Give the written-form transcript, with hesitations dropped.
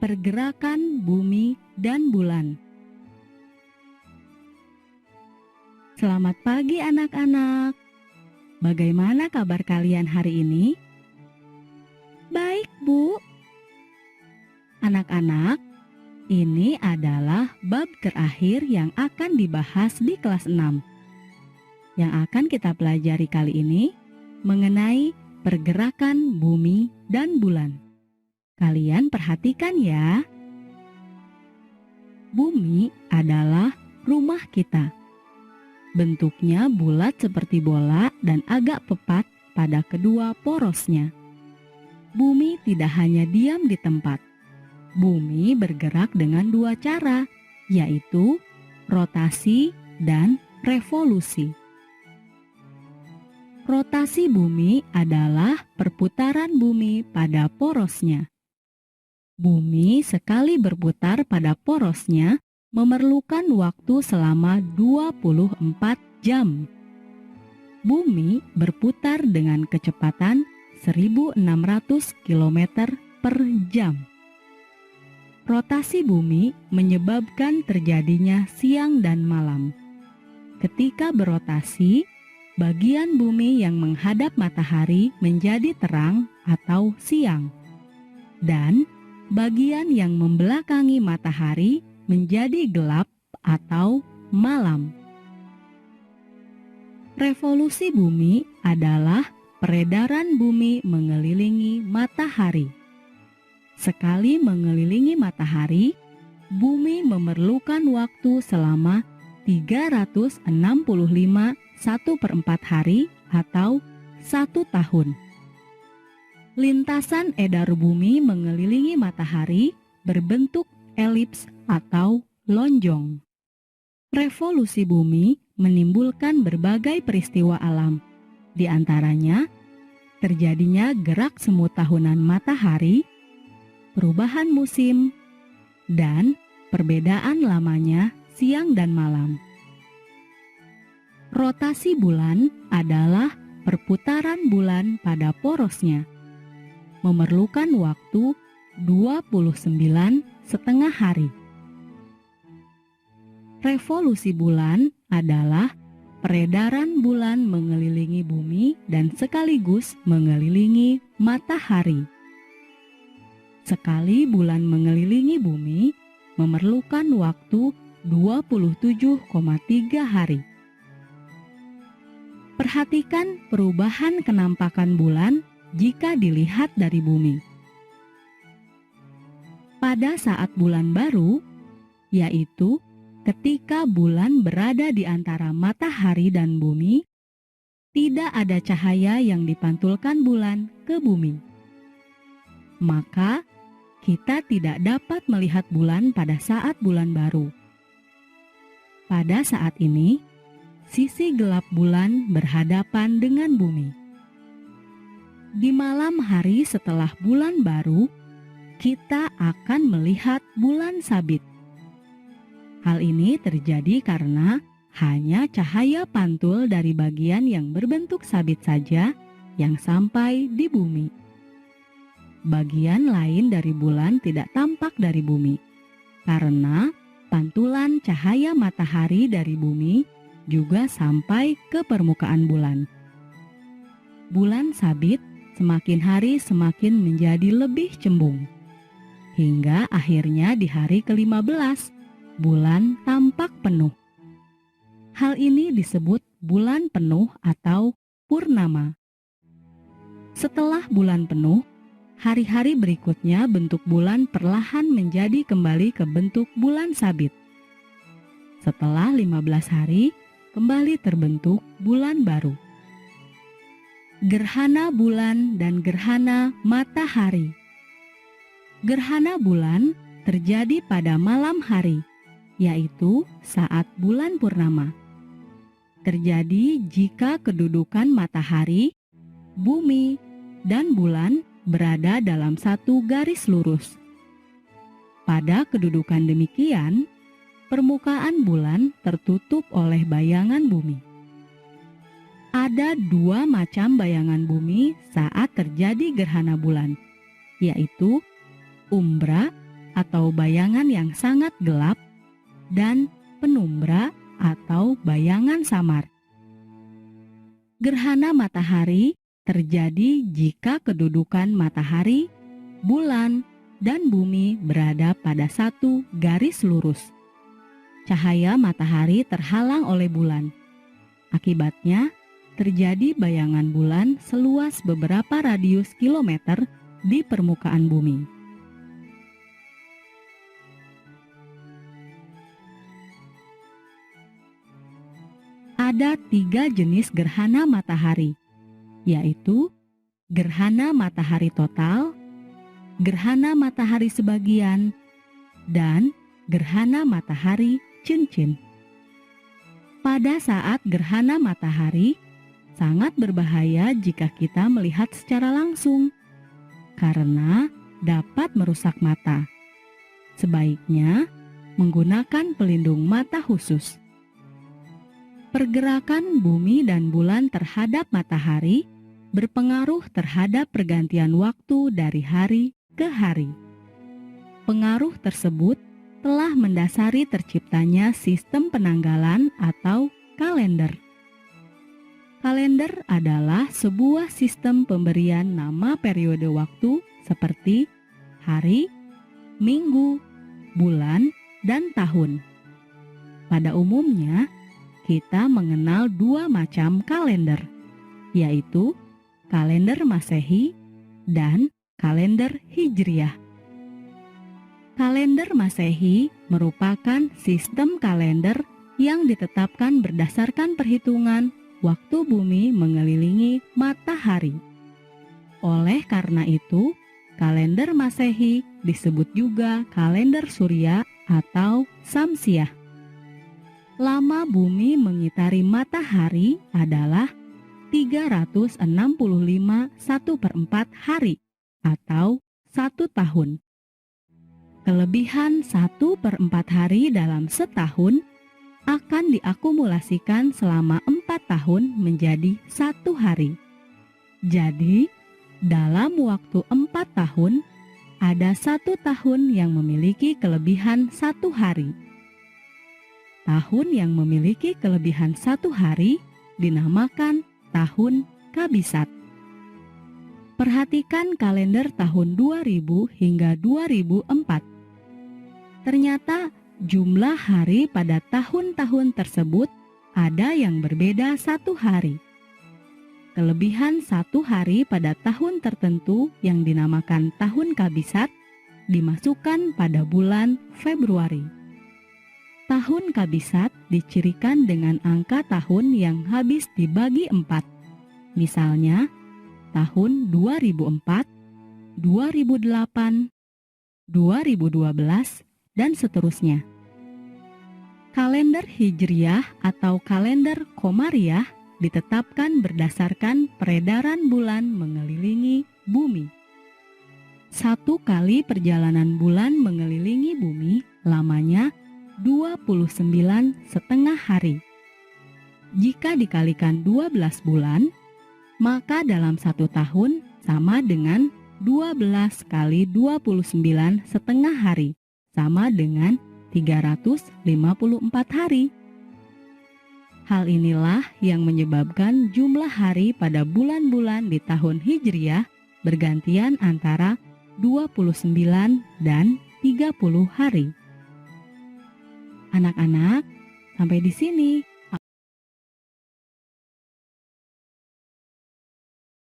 pergerakan bumi dan bulan. Selamat pagi anak-anak. Bagaimana kabar kalian hari ini? Baik, Bu. Anak-anak, ini adalah bab terakhir yang akan dibahas di kelas 6. Yang akan kita pelajari kali ini mengenai pergerakan bumi dan bulan. Kalian perhatikan ya. Bumi adalah rumah kita. Bentuknya bulat seperti bola dan agak pepat pada kedua porosnya. Bumi tidak hanya diam di tempat. Bumi bergerak dengan dua cara, yaitu rotasi dan revolusi. Rotasi bumi adalah perputaran bumi pada porosnya. Bumi sekali berputar pada porosnya memerlukan waktu selama 24 jam. Bumi berputar dengan kecepatan 1.600 km per jam. Rotasi bumi menyebabkan terjadinya siang dan malam. Ketika berotasi, bagian bumi yang menghadap matahari menjadi terang atau siang, dan bagian yang membelakangi matahari menjadi gelap atau malam. Revolusi bumi adalah peredaran bumi mengelilingi matahari. Sekali mengelilingi matahari, bumi memerlukan waktu selama 365 1/4 hari atau 1 tahun. Lintasan edar bumi mengelilingi matahari berbentuk elips atau lonjong. Revolusi bumi menimbulkan berbagai peristiwa alam. Di antaranya, terjadinya gerak semu tahunan matahari, perubahan musim, dan perbedaan lamanya siang dan malam. Rotasi bulan adalah perputaran bulan pada porosnya. Memerlukan waktu 29,5 hari. Revolusi bulan adalah peredaran bulan mengelilingi bumi dan sekaligus mengelilingi matahari. Sekali bulan mengelilingi bumi memerlukan waktu 27,3 hari. Perhatikan perubahan kenampakan bulan jika dilihat dari bumi. Pada saat bulan baru, yaitu ketika bulan berada di antara matahari dan bumi, tidak ada cahaya yang dipantulkan bulan ke bumi. Maka, kita tidak dapat melihat bulan pada saat bulan baru. Pada saat ini, sisi gelap bulan berhadapan dengan bumi. Di malam hari setelah bulan baru, kita akan melihat bulan sabit. Hal ini terjadi karena hanya cahaya pantul dari bagian yang berbentuk sabit saja yang sampai di bumi. Bagian lain dari bulan tidak tampak dari bumi, karena pantulan cahaya matahari dari bumi juga sampai ke permukaan bulan. Bulan sabit semakin hari semakin menjadi lebih cembung. Hingga akhirnya di hari ke-15, bulan tampak penuh. Hal ini disebut bulan penuh atau purnama. Setelah bulan penuh, hari-hari berikutnya bentuk bulan perlahan menjadi kembali ke bentuk bulan sabit. Setelah 15 hari, kembali terbentuk bulan baru. Gerhana bulan dan gerhana matahari. Gerhana bulan terjadi pada malam hari, yaitu saat bulan purnama. Terjadi jika kedudukan matahari, bumi, dan bulan berada dalam satu garis lurus. Pada kedudukan demikian, permukaan bulan tertutup oleh bayangan bumi. Ada dua macam bayangan bumi saat terjadi gerhana bulan, yaitu umbra atau bayangan yang sangat gelap, dan penumbra atau bayangan samar. Gerhana matahari terjadi jika kedudukan matahari, bulan, dan bumi berada pada satu garis lurus. Cahaya matahari terhalang oleh bulan. Akibatnya, terjadi bayangan bulan seluas beberapa radius kilometer di permukaan bumi. Ada 3 jenis gerhana matahari, yaitu gerhana matahari total, gerhana matahari sebagian, dan gerhana matahari cincin. Pada saat gerhana matahari, sangat berbahaya jika kita melihat secara langsung, karena dapat merusak mata. Sebaiknya menggunakan pelindung mata khusus. Pergerakan bumi dan bulan terhadap matahari berpengaruh terhadap pergantian waktu dari hari ke hari. Pengaruh tersebut telah mendasari terciptanya sistem penanggalan atau kalender. Kalender adalah sebuah sistem pemberian nama periode waktu seperti hari, minggu, bulan, dan tahun. Pada umumnya, kita mengenal 2 macam kalender, yaitu kalender Masehi dan kalender Hijriah. Kalender Masehi merupakan sistem kalender yang ditetapkan berdasarkan perhitungan waktu bumi mengelilingi matahari. Oleh karena itu, kalender Masehi disebut juga kalender Surya atau Samsiah. Lama bumi mengitari matahari adalah 365 1/4 hari atau 1 tahun. Kelebihan 1/4 hari dalam setahun akan diakumulasikan selama 4 tahun menjadi 1 hari. Jadi, dalam waktu 4 tahun, ada 1 tahun yang memiliki kelebihan 1 hari. Tahun yang memiliki kelebihan 1 hari dinamakan tahun Kabisat. Perhatikan kalender tahun 2000 hingga 2004. Ternyata jumlah hari pada tahun-tahun tersebut ada yang berbeda 1 hari. Kelebihan 1 hari pada tahun tertentu yang dinamakan tahun Kabisat dimasukkan pada bulan Februari. Tahun Kabisat dicirikan dengan angka tahun yang habis dibagi 4. Misalnya, tahun 2004, 2008, 2012, dan seterusnya. Kalender Hijriah atau kalender Komariah ditetapkan berdasarkan peredaran bulan mengelilingi bumi. 1 kali perjalanan bulan mengelilingi bumi lamanya 29,5 hari. Jika dikalikan 12 bulan, maka dalam 1 tahun sama dengan 12 kali 29,5 hari, sama dengan 354 hari. Hal inilah yang menyebabkan jumlah hari pada bulan-bulan di tahun Hijriah bergantian antara 29 dan 30 hari. Anak-anak, sampai di sini